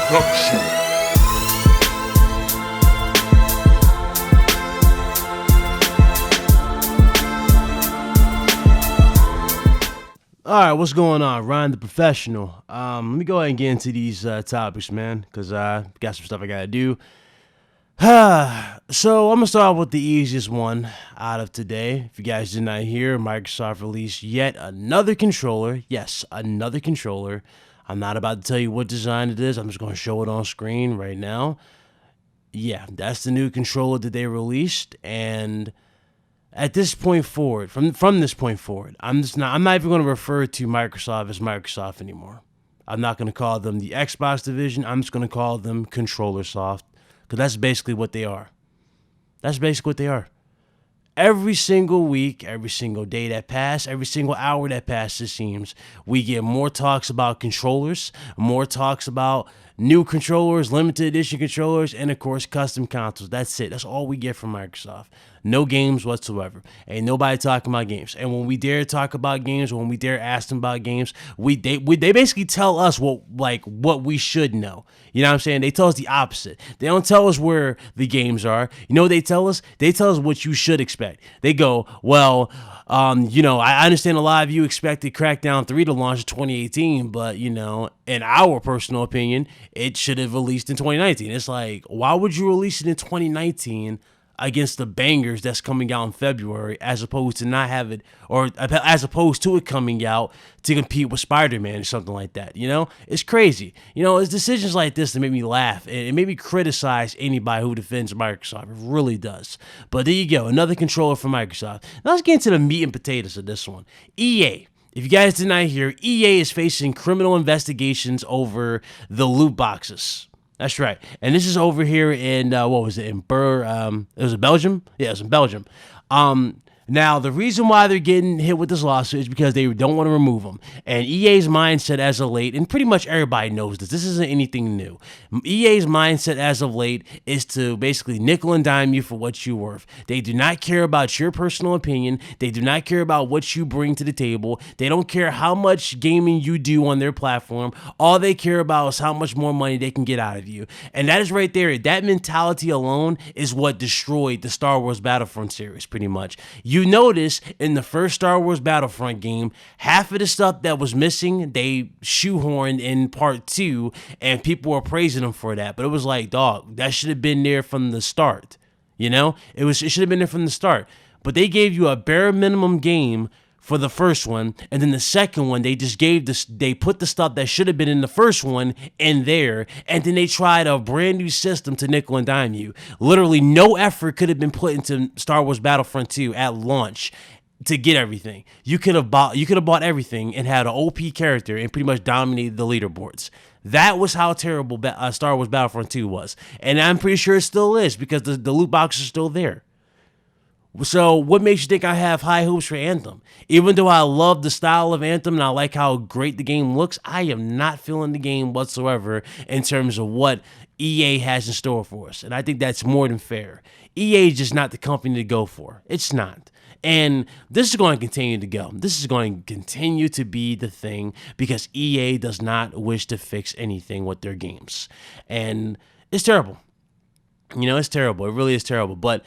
Production. All right, what's going on? Ryan the Professional. Let me go ahead and get into these topics, man, because I got some stuff I got to do. So I'm going to start with the easiest one out of today. If you guys did not hear, Microsoft released yet another controller. Yes, another controller. I'm not about to tell you what design it is. I'm just going to show it on screen right now. Yeah, that's the new controller that they released, and at this point forward, from this point forward, I'm not even going to refer to Microsoft as Microsoft anymore. I'm not going to call them the Xbox division. I'm just going to call them ControllerSoft, because that's basically what they are. That's basically what they are. Every single week, every single day that passes, every single hour that passes, it seems, we get more talks about controllers, more talks about new controllers, limited edition controllers, and of course, custom consoles. That's it. That's all we get from Microsoft. No games whatsoever. Ain't nobody talking about games. And when we dare talk about games, when we dare ask them about games, they basically tell us what we should know. You know what I'm saying? They tell us the opposite. They don't tell us where the games are. You know what they tell us? They tell us what you should expect. They go, well, I understand a lot of you expected Crackdown 3 to launch in 2018, but, in our personal opinion, it should have released in 2019. It's like, why would you release it in 2019 against the bangers that's coming out in February, as opposed to not have it, or as opposed to it coming out to compete with Spider-Man or something like that? It's crazy. It's decisions like this that make me laugh, and it made me criticize anybody who defends Microsoft. It really does. But there you go, another controller from Microsoft. Now let's get into the meat and potatoes of this one. EA. If you guys did not hear, EA is facing criminal investigations over the loot boxes. That's right. And this is over here in, it was in Belgium? Yeah, it was in Belgium. Now, the reason why they're getting hit with this lawsuit is because they don't want to remove them. And EA's mindset as of late, and pretty much everybody knows this isn't anything new. EA's mindset as of late is to basically nickel and dime you for what you're worth. They do not care about your personal opinion. They do not care about what you bring to the table. They don't care how much gaming you do on their platform. All they care about is how much more money they can get out of you. And that is right there. That mentality alone is what destroyed the Star Wars Battlefront series, pretty much. You notice in the first Star Wars Battlefront game, half of the stuff that was missing, they shoehorned in part 2, and people were praising them for that. But it was like, dog, that should have been there from the start. It should have been there from the start. But they gave you a bare minimum game for the first one, and then the second one, they put the stuff that should have been in the first one in there, and then they tried a brand new system to nickel and dime you. Literally no effort could have been put into Star Wars Battlefront 2 at launch to get everything. You could have bought everything and had an OP character and pretty much dominated the leaderboards. That was how terrible Star Wars Battlefront 2 was, and I'm pretty sure it still is, because the loot boxes are still there. So what makes you think I have high hopes for Anthem? Even though I love the style of Anthem and I like how great the game looks, I am not feeling the game whatsoever in terms of what EA has in store for us. And I think that's more than fair. EA is just not the company to go for. It's not. And this is going to continue to go. This is going to continue to be the thing, because EA does not wish to fix anything with their games. And it's terrible. It's terrible. It really is terrible. But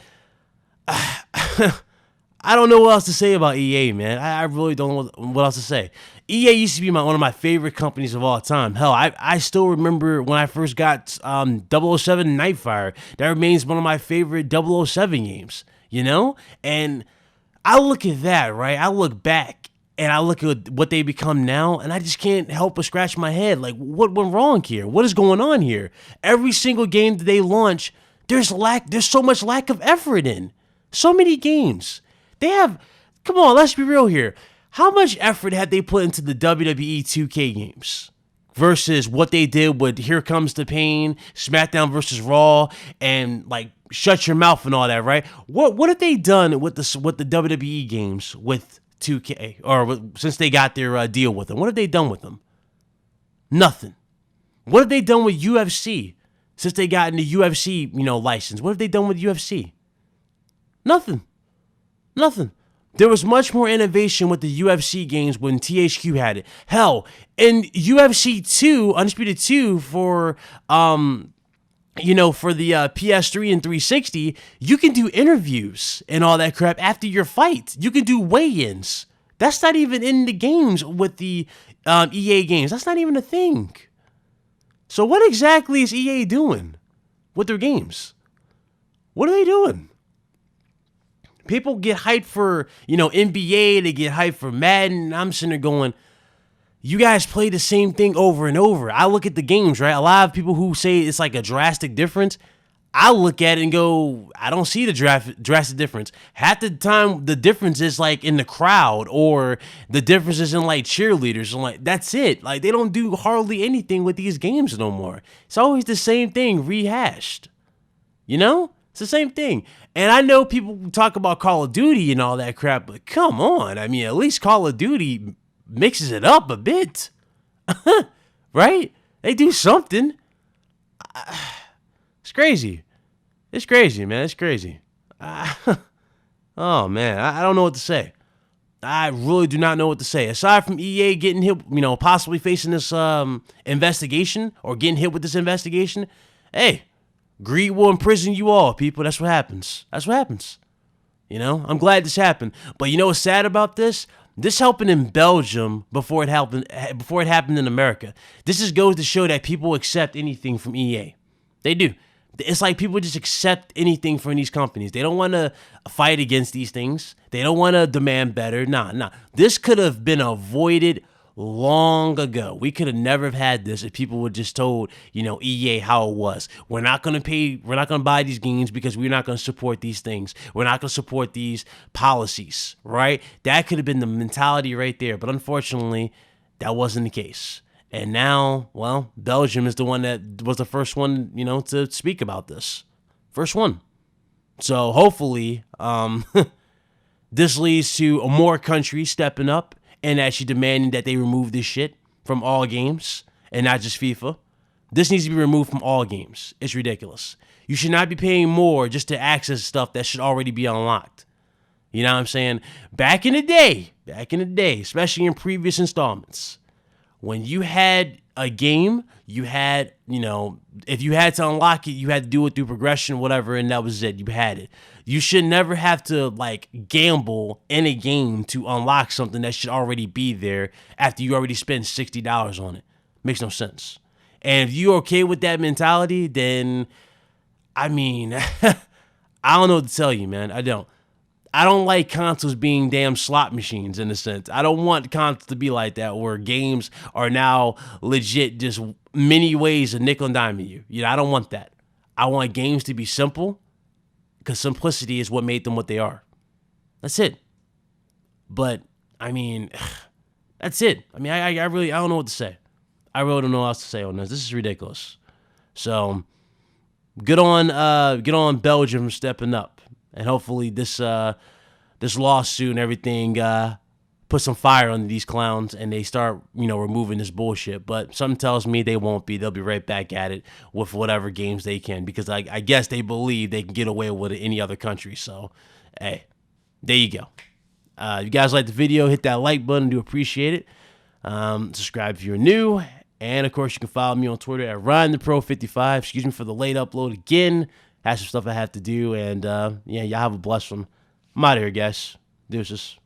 I don't know what else to say about EA, man. I really don't know what else to say. EA used to be one of my favorite companies of all time. Hell, I still remember when I first got 007 Nightfire. That remains one of my favorite 007 games, And I look at that, right? I look back and I look at what they become now, and I just can't help but scratch my head. Like, what went wrong here? What is going on here? Every single game that they launch, there's so much lack of effort in. So many games. Come on, let's be real here. How much effort had they put into the WWE 2K games versus what they did with Here Comes the Pain, SmackDown versus Raw, and Shut Your Mouth and all that, right? What have they done with the WWE games with 2K, or since they got their deal with them? What have they done with them? Nothing. What have they done with UFC since they got in the UFC, license? What have they done with UFC? Nothing. There was much more innovation with the UFC games when THQ had it. Hell, in UFC 2, Undisputed 2 for for the PS3 and 360, you can do interviews and all that crap after your fight. You can do weigh-ins. That's not even in the games with the EA games. That's not even a thing. So what exactly is EA doing with their games? What are they doing? People get hyped for, NBA. They get hyped for Madden. I'm sitting there going, you guys play the same thing over and over. I look at the games, right? A lot of people who say it's like a drastic difference, I look at it and go, I don't see the drastic difference. Half the time, the difference is like in the crowd, or the difference is in like cheerleaders. And like, that's it. Like, they don't do hardly anything with these games no more. It's always the same thing rehashed. It's the same thing. And I know people talk about Call of Duty and all that crap, but come on. I mean, at least Call of Duty mixes it up a bit. Right? They do something. It's crazy. It's crazy, man. It's crazy. Oh, man. I don't know what to say. I really do not know what to say. Aside from EA getting hit, possibly facing this investigation, or getting hit with this investigation, hey, greed will imprison you all, people. That's what happens. That's what happens. I'm glad this happened. But you know what's sad about this? This happened in Belgium before it happened in America. This just goes to show that people accept anything from EA. They do. It's like people just accept anything from these companies. They don't want to fight against these things. They don't want to demand better. Nah. This could have been avoided long ago. We could have never have had this if people would just told, EA how it was. We're not going to buy these games because we're not going to support these things. We're not going to support these policies, right? That could have been the mentality right there. But unfortunately, that wasn't the case. And now, well, Belgium is the one that was the first one, to speak about this. First one. So hopefully, this leads to more countries stepping up and actually demanding that they remove this shit from all games and not just FIFA. This needs to be removed from all games. It's ridiculous. You should not be paying more just to access stuff that should already be unlocked. You know what I'm saying? Back in the day, especially in previous installments, when you had a game, you had, if you had to unlock it, you had to do it through progression, whatever, and that was it. You had it. You should never have to, gamble in a game to unlock something that should already be there after you already spent $60 on it. Makes no sense. And if you're okay with that mentality, then, I mean, I don't know what to tell you, man. I don't like consoles being damn slot machines in a sense. I don't want consoles to be like that where games are now legit just many ways of nickel and diming you. I don't want that. I want games to be simple because simplicity is what made them what they are. That's it. But, I mean, that's it. I mean, I really don't know what to say. I really don't know what else to say on this. This is ridiculous. So, good on Belgium stepping up. And hopefully this lawsuit and everything put some fire under these clowns and they start, removing this bullshit. But something tells me they won't be. They'll be right back at it with whatever games they can because I guess they believe they can get away with it in any other country. So, hey, there you go. If you guys like the video, hit that like button. Do appreciate it. Subscribe if you're new. And, of course, you can follow me on Twitter at RyanThePro55. Excuse me for the late upload again. Have some stuff I have to do. And, y'all have a blessed one. I'm out of here, guys. Deuces.